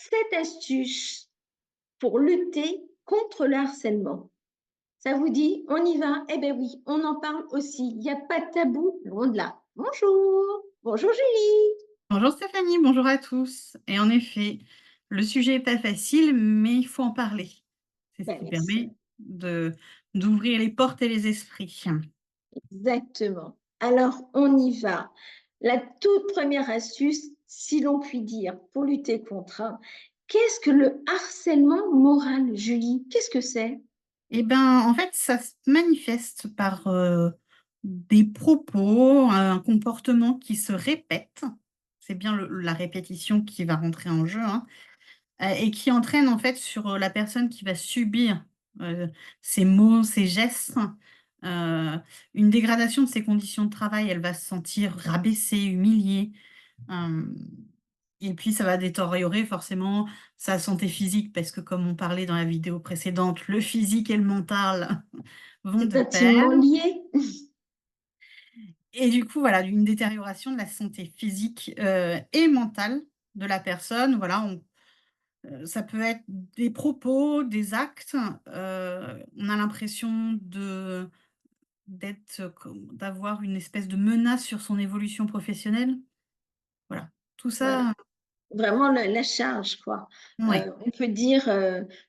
7 astuces pour lutter contre le harcèlement. Ça vous dit? On y va? Eh bien oui, on en parle aussi. Il n'y a pas de tabou, loin de là. Bonjour! Bonjour Julie! Bonjour Stéphanie, bonjour à tous. Et en effet, le sujet est pas facile, mais il faut en parler. C'est ce Ben qui merci. permet d'ouvrir les portes et les esprits. Exactement. Alors, on y va. La toute première astuce, si l'on peut dire, pour lutter contre, qu'est-ce que le harcèlement moral, Julie? Qu'est-ce que c'est? Et ben, en fait, ça se manifeste par, des propos, un comportement qui se répète. C'est bien la répétition qui va rentrer en jeu, hein, et qui entraîne en fait sur, la personne qui va subir, heu, ces mots, ces gestes, heu, une dégradation de ses conditions de travail. Elle va se sentir rabaissée, humiliée, hem et puis ça va détériorer forcément sa santé physique parce que comme on parlait dans la vidéo précédente, le physique et le mental vont C'est de pair intimement lié. et du coup, voilà, une détérioration de la santé physique, et mentale de la personne. Voilà, ça peut être des propos, des actes, on a l'impression d'avoir une espèce de menace sur son évolution professionnelle. Voilà, tout Voilà. ça Vraiment la charge, quoi. ouais, On peut dire,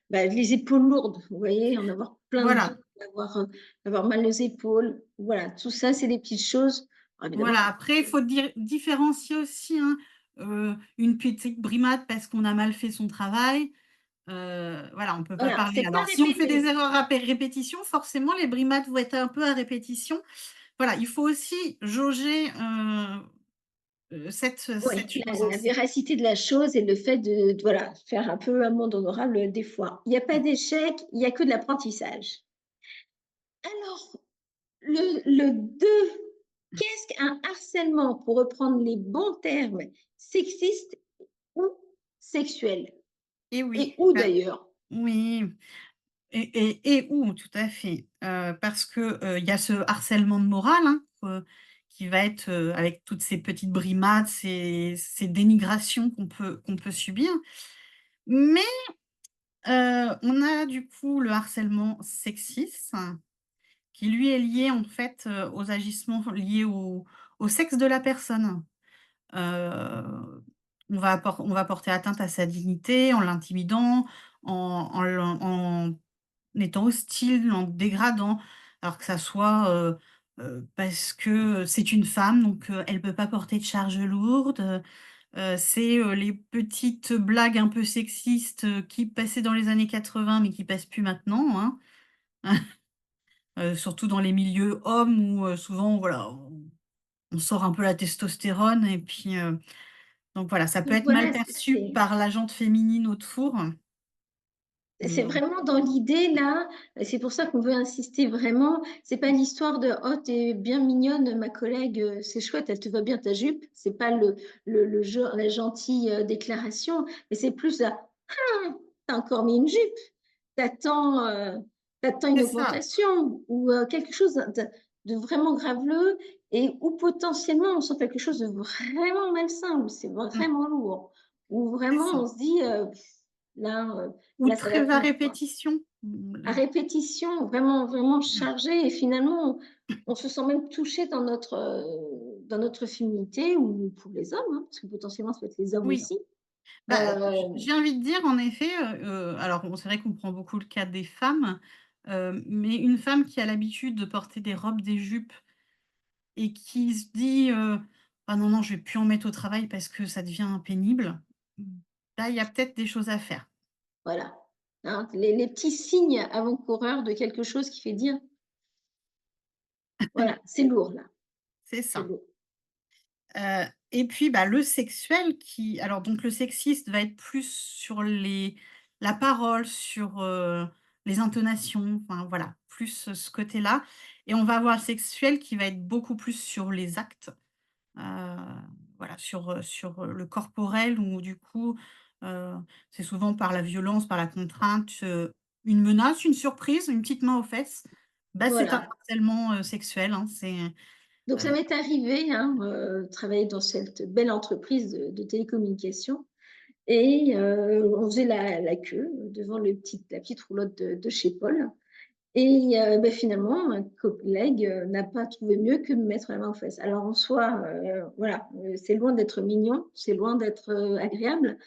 bah, les épaules lourdes, vous voyez? En avoir plein le dos, voilà, avoir mal aux épaules. Voilà, tout ça, c'est des petites choses. Alors voilà. évidemment, Après, il faut différencier aussi, hein, une petite brimade parce qu'on a mal fait son travail, voilà, on peut pas voilà, parler c'est pas alors si on fait des répété. erreurs à répétition, forcément les brimades vont être un peu à répétition. Voilà, il faut aussi jauger, Oui, cette la usance. véracité de la chose et le fait de voilà, faire un peu amende honorable, des fois. Il y a pas Mmh. d'échec, il y a que de l'apprentissage. Alors, le 2, qu'est-ce qu'un harcèlement, pour reprendre les bons termes, sexiste ou sexuel? Et oui, Et où bah, d'ailleurs? oui et où? Tout à fait, parce que, il y a ce harcèlement de morale, hein, qui va être, avec toutes ces petites brimades, ces dénigrations qu'on peut subir. Mais, on a du coup le harcèlement sexiste qui lui est lié en fait, aux agissements liés au sexe de la personne. Heu, on va porter atteinte à sa dignité en l'intimidant, en étant hostile, en dégradant. Alors que ça soit, parce que c'est une femme donc, elle peut pas porter de charge lourde, c'est, les petites blagues un peu sexistes, qui passaient dans les années 80 mais qui passent plus maintenant, hein. Surtout dans les milieux hommes où, souvent voilà, on sort un peu la testostérone et puis, donc voilà, ça peut Donc être mal voilà, perçu par la gente féminine autour c'est et vraiment dans l'idée là, c'est pour ça qu'on veut insister vraiment, c'est pas l'histoire de: «Oh, tu es bien mignonne ma collègue, c'est chouette, elle te va bien ta jupe». C'est pas le genre la gentille, déclaration, mais c'est plus la: «Ah! Tu encore mis une jupe, t'attends attends, une c'est ça. augmentation» ou quelque chose de vraiment graveleux et où potentiellement on sent quelque chose de vraiment malsain, où c'est Mmh, vraiment lourd, où c'est vraiment ça. on se dit, là, Ou là ça va très à plus, quoi. répétition. À répétition, vraiment, vraiment Mmh, chargé et finalement, on se sent même touché dans notre féminité ou pour les hommes, hein, parce que potentiellement ça peut être les hommes oui, aussi. bah, Heu, j'ai envie de dire en effet, alors bon, c'est vrai qu'on prend beaucoup le cas des femmes, mais une femme qui a l'habitude de porter des robes, des jupes et qui se dit, «Ah non, non, je vais plus en mettre au travail parce que ça devient pénible», là, il y a peut-être des choses à faire. voilà, hein, les petits signes avant-coureurs de quelque chose qui fait dire: «Voilà, c'est lourd là, C'est c'est ça. lourd». Et puis, bah, le sexuel qui alors donc le sexiste va être plus sur la parole, sur, les intonations, enfin voilà, plus, ce côté-là et on va avoir le sexuel qui va être beaucoup plus sur les actes, heu, voilà, sur le corporel où du coup, heu, c'est souvent par la violence, par la contrainte, une menace, une surprise, une petite main aux fesses. Bah, c'est un Voilà. harcèlement, sexuel, hein, Donc ça heu m'est arrivé, hein, travailler dans cette belle entreprise de télécommunications. Et on faisait la queue devant la petite roulotte de chez Paul. Et finalement, un collègue n'a pas trouvé mieux que de me mettre la main aux fesses. Alors en soi, voilà, c'est loin d'être mignon, c'est loin d'être agréable,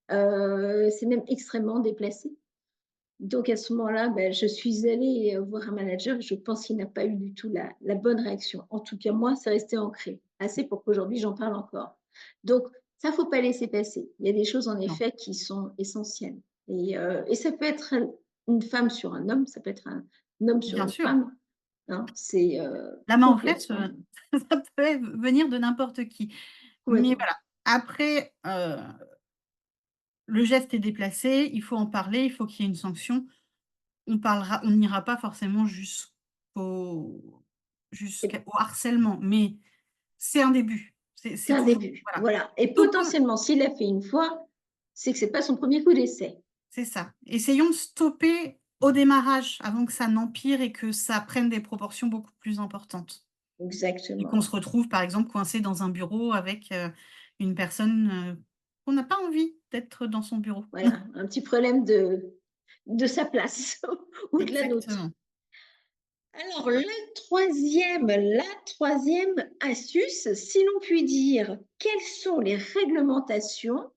c'est même extrêmement déplacé. Donc à ce moment-là, je suis allée voir un manager. Je pense qu'il n'a pas eu du tout la bonne réaction. En tout cas, moi, c'est resté ancré, assez pour qu'aujourd'hui j'en parle encore. Donc ça, faut pas laisser passer. Il y a des choses en Non, effet qui sont essentielles. Et ça peut être une femme sur un homme, ça peut être un homme sur bien une sûr. femme, hein. C'est La main aux fesses, complètement, ça peut venir de n'importe qui. Mais complètement. voilà, après, le geste est déplacé, il faut en parler, il faut qu'il y ait une sanction. On n'ira pas forcément Et jusqu'au harcèlement, mais c'est un début. c'est C'est un toujours début, voilà. voilà. Et Stoppons potentiellement, s'il l'a fait une fois, c'est que c'est pas son premier coup d'essai. c'est ça. Essayons de stopper au démarrage avant que ça n'empire et que ça prenne des proportions beaucoup plus importantes et qu'on se Exactement. retrouve, par exemple, coincé dans un bureau avec, une personne, qu'on n'a pas envie d'être dans son bureau. Voilà, un petit problème de sa place ou de la nôtre. Exactement. Alors, la troisième astuce, si l'on peut dire, quelles sont les réglementations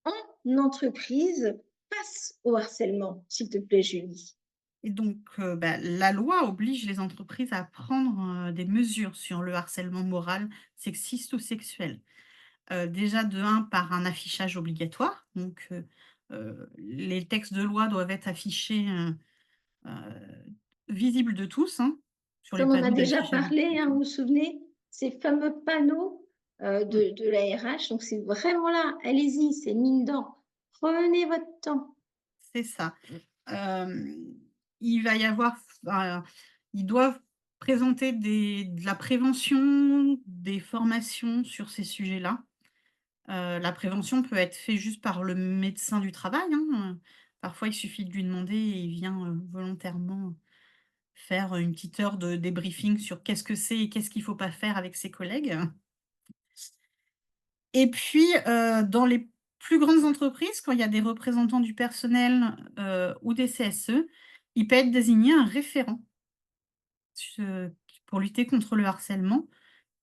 en entreprise face au harcèlement, s'il te plaît, Julie? Et donc, la loi oblige les entreprises à prendre, des mesures sur le harcèlement moral, sexiste ou sexuel. Déjà de un par un affichage obligatoire, donc les textes de loi doivent être affichés, heu, visibles de tous, hein, sur Ça, les on en a panneaux déjà d'affichage parlé, hein, obligatoire. vous vous souvenez? Ces fameux panneaux Mmh, de la RH. Donc, c'est vraiment là, allez-y, c'est mine dedans. Prenez votre temps. c'est ça. Hem, il va y avoir ils doivent présenter de la prévention, des formations sur ces sujets-là. La prévention peut être faite juste par le médecin du travail, hein, parfois il suffit de lui demander et il vient, volontairement faire une petite heure de débriefing sur qu'est-ce que c'est et qu'est-ce qu'il faut pas faire avec ses collègues. Et puis, dans les plus grandes entreprises, quand il y a des représentants du personnel, ou des CSE, il peut être désigné un référent ce pour lutter contre le harcèlement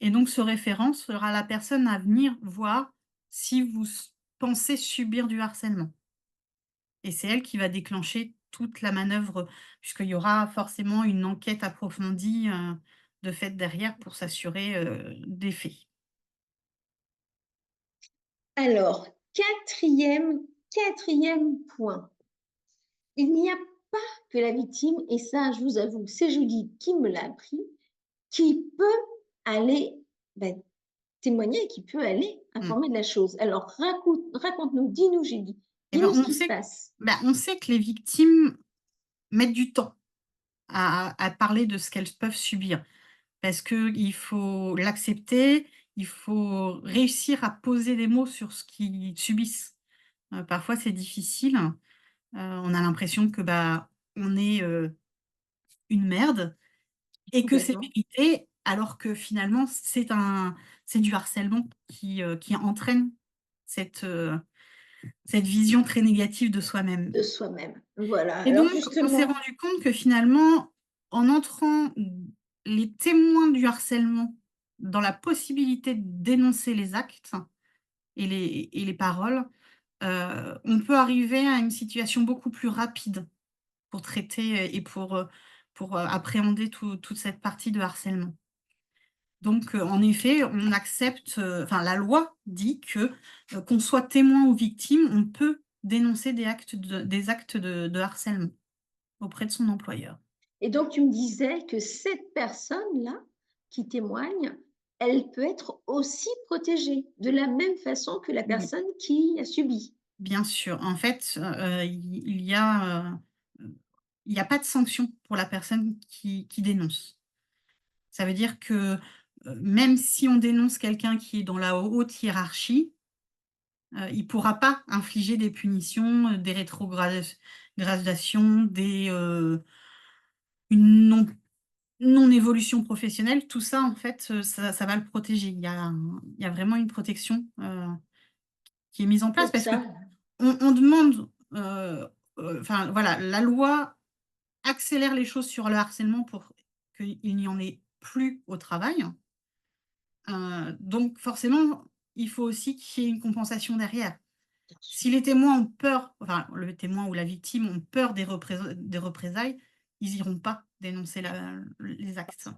et donc ce référent sera la personne à venir voir si vous pensez subir du harcèlement. Et c'est elle qui va déclencher toute la manœuvre, puisqu'il y aura forcément une enquête approfondie, de fait derrière pour s'assurer, des faits. Alors, quatrième point. Il n'y a pas que la victime, et ça, je vous avoue, c'est Julie qui me l'a appris, qui peut aller ben, témoigner, qui peut aller Mmh. informer de la chose. Alors, raconte-nous, dis-nous, Julie, Et ben, dis-nous ce qui se passe. on sait que les victimes mettent du temps à parler de ce qu'elles peuvent subir. Parce qu'il faut l'accepter, il faut réussir à poser des mots sur ce qu'ils subissent. Parfois c'est difficile, on a l'impression que, on est, une merde et que c'est Complètement. mérité, alors que finalement c'est du harcèlement qui entraîne cette, cette vision très négative de soi-même. De soi-même. Voilà. Et Alors, donc on s'est justement, rendu compte que finalement, en entrant les témoins du harcèlement dans la possibilité de dénoncer les actes et les paroles, on peut arriver à une situation beaucoup plus rapide pour traiter et pour appréhender toute cette partie de harcèlement. Donc, en effet, on accepte, enfin la loi dit que, qu'on soit témoin ou victime, on peut dénoncer des actes de harcèlement auprès de son employeur. et donc tu me disais que cette personne-là qui témoigne, elle peut être aussi protégée de la même façon que la Oui, personne qui a subi. bien sûr. En fait, il y a, il y a pas de sanction pour la personne qui dénonce. Ça veut dire que, même si on dénonce quelqu'un qui est dans la haute hiérarchie, il pourra pas infliger des punitions, des gradations, une non-évolution professionnelle. Tout ça, en fait, ça va le protéger. Il y a vraiment une protection, qui est mise en place Donc parce que ça. on demande, enfin voilà, la loi accélère les choses sur le harcèlement pour qu'il n'y en ait plus au travail. Donc forcément, il faut aussi qu'il y ait une compensation derrière. bien sûr. Si les témoins ont peur, enfin le témoin ou la victime ont peur des représailles, ils iront pas dénoncer les actes.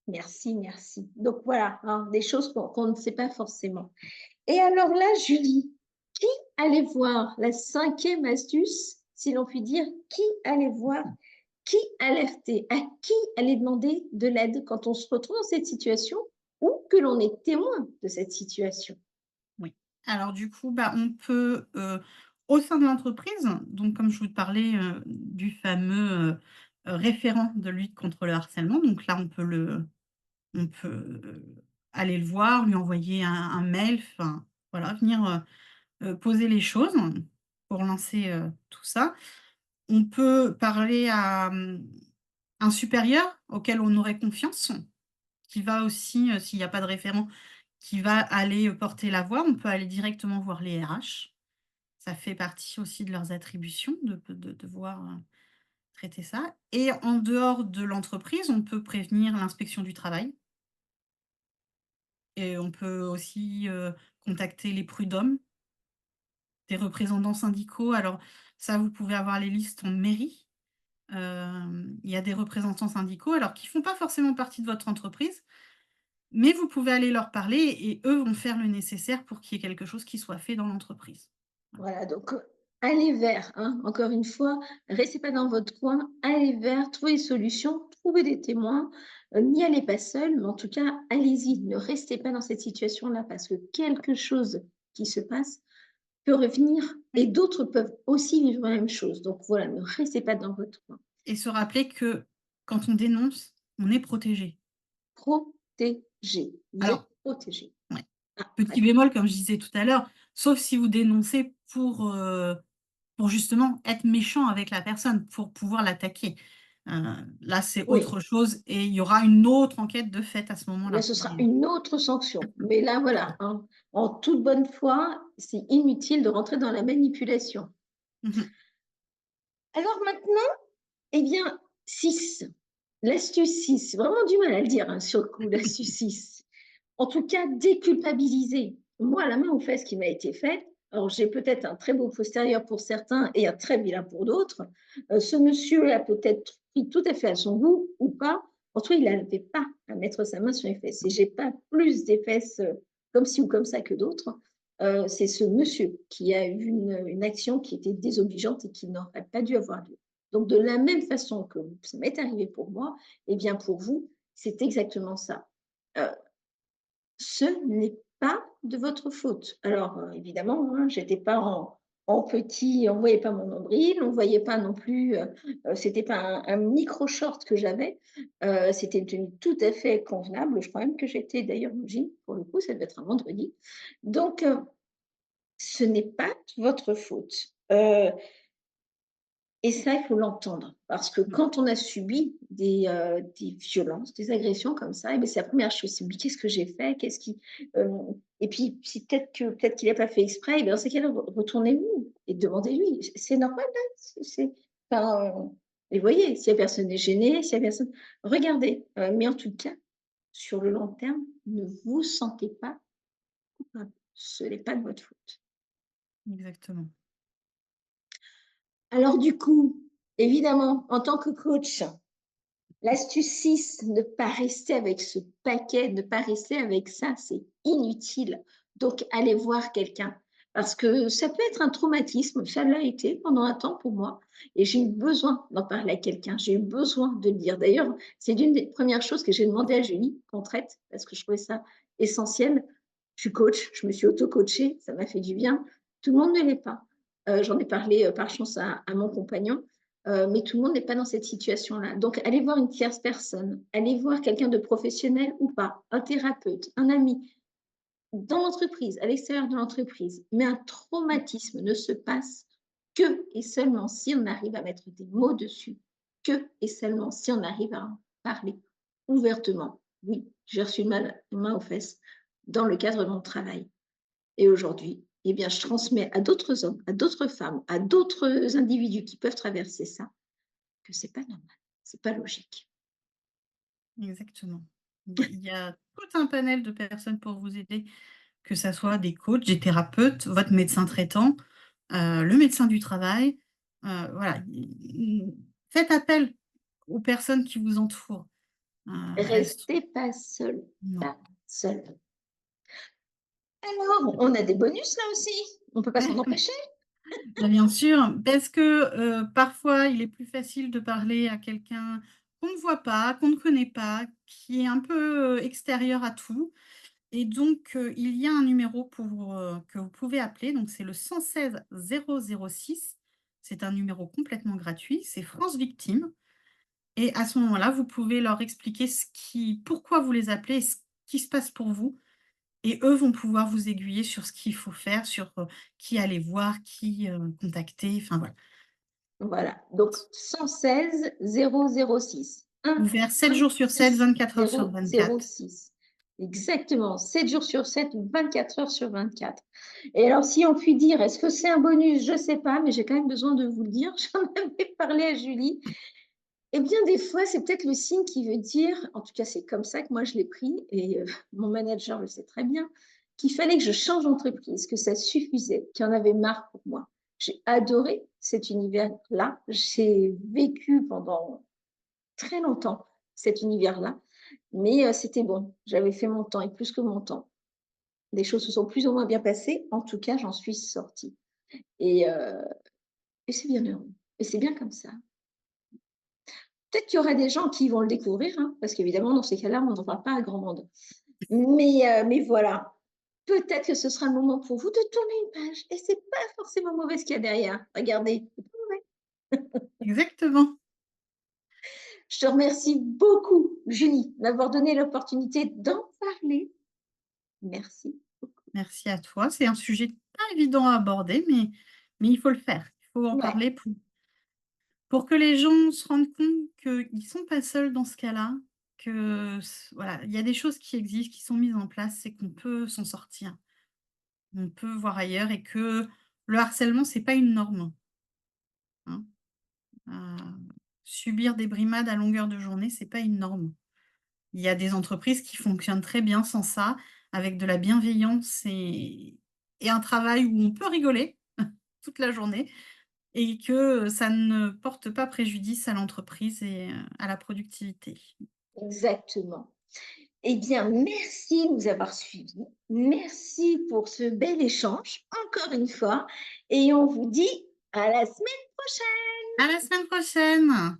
Merci, merci. Donc voilà, hein, des choses qu'on ne sait pas forcément. Et alors là, Julie, qui allait voir la cinquième astuce, si l'on peut dire, qui allait voir, qui alerter, à qui aller demander de l'aide quand on se retrouve dans cette situation ou que l'on est témoin de cette situation? Oui. Alors du coup, bah, on peut, au sein de l'entreprise, donc comme je vous parlais, du fameux, référent de lutte contre le harcèlement, donc là on peut, aller le voir, lui envoyer un mail, enfin voilà, venir, poser les choses pour lancer, tout ça. On peut parler à, un supérieur auquel on aurait confiance, qui va aussi, s'il y a pas de référent, qui va aller, porter la voix. On peut aller directement voir les RH. Ça fait partie aussi de leurs attributions de devoir, traiter ça et en dehors de l'entreprise, on peut prévenir l'inspection du travail et on peut aussi, contacter les prud'hommes, des représentants syndicaux. Alors ça, vous pouvez avoir les listes en mairie. Il y a des représentants syndicaux, alors qui font pas forcément partie de votre entreprise, mais vous pouvez aller leur parler et eux vont faire le nécessaire pour qu'il y ait quelque chose qui soit fait dans l'entreprise. Voilà. Voilà, donc allez vers, hein, encore une fois, restez pas dans votre coin, allez vers, trouvez des solutions, trouvez des témoins, n'y allez pas seul, mais en tout cas, allez-y, ne restez pas dans cette situation-là parce que quelque chose qui se passe peut revenir et Oui d'autres peuvent aussi vivre la même chose. Donc voilà, ne restez pas dans votre coin. et se rappeler que quand on dénonce, on est protégé. Protégez, vous êtes Alors protégé. ouais, Ah, très petit bien. bémol comme je disais tout à l'heure, sauf si vous dénoncez pour justement être méchant avec la personne, pour pouvoir l'attaquer. Là, c'est Oui, autre chose et il y aura une autre enquête de fait à ce là, moment-là. ce sera Mais une autre sanction. Mais là, voilà, hein, en toute bonne foi, c'est inutile de rentrer dans la manipulation. mmh mh. Alors maintenant, eh bien, 6. L'astuce 6, vraiment du mal à le dire hein, sur le coup, l'astuce 6. En tout cas, déculpabiliser. Moi, la main aux fesses qui m'a été faite, alors j'ai peut-être un très beau postérieur pour certains et un très vilain pour d'autres. Ce monsieur a peut-être pris tout à fait à son goût ou pas. En tout cas, il n'avait pas à mettre sa main sur les fesses. Et j'ai pas plus des fesses comme ci ou comme ça que d'autres. C'est ce monsieur qui a eu une action qui était désobligeante et qui n'aurait pas dû avoir lieu. Donc, de la même façon que ça m'est arrivé pour moi, eh bien pour vous, c'est exactement ça. Euh, Ce n'est pas de votre faute. Alors, évidemment, hein, j'étais pas en petit, on ne voyait pas mon nombril, on ne voyait pas non plus, c'était pas un micro short que j'avais, c'était une tenue tout à fait convenable. Je crois même que j'étais d'ailleurs en jean, pour le coup, ça devait être un vendredi. Donc, ce n'est pas de votre faute. Et ça, il faut l'entendre parce que Mmh. quand on a subi des violences, des agressions comme ça et beh, c'est la première chose, c'est: «Mais qu'est-ce que j'ai fait? Qu'est-ce qui» et puis si peut-être qu'il a pas fait exprès et bien dans ces cas-là, retournez-vous et demandez-lui. C'est normal, là, c'est enfin, et voyez, si la personne est gênée, si la personne regardez, mais en tout cas, sur le long terme, ne vous sentez pas coupable. Ce n'est pas de votre faute. Exactement. Alors du coup, évidemment, en tant que coach, l'astuce 6, ne pas rester avec ce paquet, ne pas rester avec ça, c'est inutile. Donc, allez voir quelqu'un. Parce que ça peut être un traumatisme, ça l'a été pendant un temps pour moi. Et j'ai eu besoin d'en parler à quelqu'un, j'ai eu besoin de le dire. D'ailleurs, c'est l'une des premières choses que j'ai demandé à Julie qu'on traite, parce que je trouvais ça essentiel. Je suis coach, je me suis auto-coachée, ça m'a fait du bien. Tout le monde ne l'est pas. J'en ai parlé par chance à mon compagnon. Mais tout le monde n'est pas dans cette situation-là. Donc, allez voir une tierce personne, allez voir quelqu'un de professionnel ou pas, un thérapeute, un ami, dans l'entreprise, à l'extérieur de l'entreprise. Mais un traumatisme ne se passe que et seulement si on arrive à mettre des mots dessus, que et seulement si on arrive à en parler ouvertement. Oui, j'ai reçu une main aux fesses dans le cadre de mon travail. Et aujourd'hui, eh bien, je transmets à d'autres hommes, à d'autres femmes, à d'autres individus qui peuvent traverser ça, que c'est pas normal, c'est pas logique. Exactement. Il y a tout un panel de personnes pour vous aider, que ça soit des coachs, des thérapeutes, votre médecin traitant, le médecin du travail, voilà. Faites appel aux personnes qui vous entourent. Elles sont Restez pas seul, non. pas seul. Alors, on a des bonus là aussi, on peut pas s'en empêcher. Bah, bien sûr, parce que, parfois, il est plus facile de parler à quelqu'un qu'on ne voit pas, qu'on ne connaît pas, qui est un peu, extérieur à tout. Et donc, il y a un numéro que vous pouvez appeler, donc c'est le 116 006. C'est un numéro complètement gratuit, c'est France Victimes, et à ce moment-là, vous pouvez leur expliquer pourquoi vous les appelez et ce qui se passe pour vous, et eux vont pouvoir vous aiguiller sur ce qu'il faut faire, sur, qui aller voir, qui, contacter, enfin voilà. Voilà, donc 116 006 1 Ouvert 7 1 jours sur 7, 6 24 heures sur 0 24. 0 6. Exactement, 7 jours sur 7, 24 heures sur 24. Et alors, si on peut dire, est-ce que c'est un bonus? Je ne sais pas, mais j'ai quand même besoin de vous le dire. J'en avais parlé à Julie. Eh bien, des fois, c'est peut-être le signe qui veut dire, en tout cas, c'est comme ça que moi je l'ai pris, et mon manager le sait très bien, qu'il fallait que je change d'entreprise, que ça suffisait, qu'il y en avait marre pour moi. J'ai adoré cet univers-là. J'ai vécu pendant très longtemps cet univers-là, mais c'était bon. J'avais fait mon temps et plus que mon temps. Les choses se sont plus ou moins bien passées. En tout cas, j'en suis sortie. Et, euh, et c'est bien heureux. Et c'est bien comme ça. Peut-être qu'il y aura des gens qui vont le découvrir, hein, parce qu'évidemment, dans ces cas-là, on n'en parle pas à grand monde. Mais voilà, peut-être que ce sera le moment pour vous de tourner une page. Et c'est pas forcément mauvais ce qu'il y a derrière. Regardez, c'est pas mauvais. Exactement. Je te remercie beaucoup, Julie, d'avoir donné l'opportunité d'en parler. Merci. Merci à toi. C'est un sujet pas évident à aborder, mais il faut le faire. Il faut en Ouais, parler pour que les gens se rendent compte qu'ils ne sont pas seuls dans ce cas-là, que voilà, il y a des choses qui existent, qui sont mises en place et qu'on peut s'en sortir. On peut voir ailleurs et que le harcèlement, c'est pas une norme, hein. Subir des brimades à longueur de journée, c'est pas une norme. Il y a des entreprises qui fonctionnent très bien sans ça, avec de la bienveillance et un travail où on peut rigoler toute la journée et que ça ne porte pas préjudice à l'entreprise et à la productivité. exactement. Eh bien, merci de nous avoir suivis. Merci pour ce bel échange, encore une fois. Et on vous dit à la semaine prochaine. À la semaine prochaine!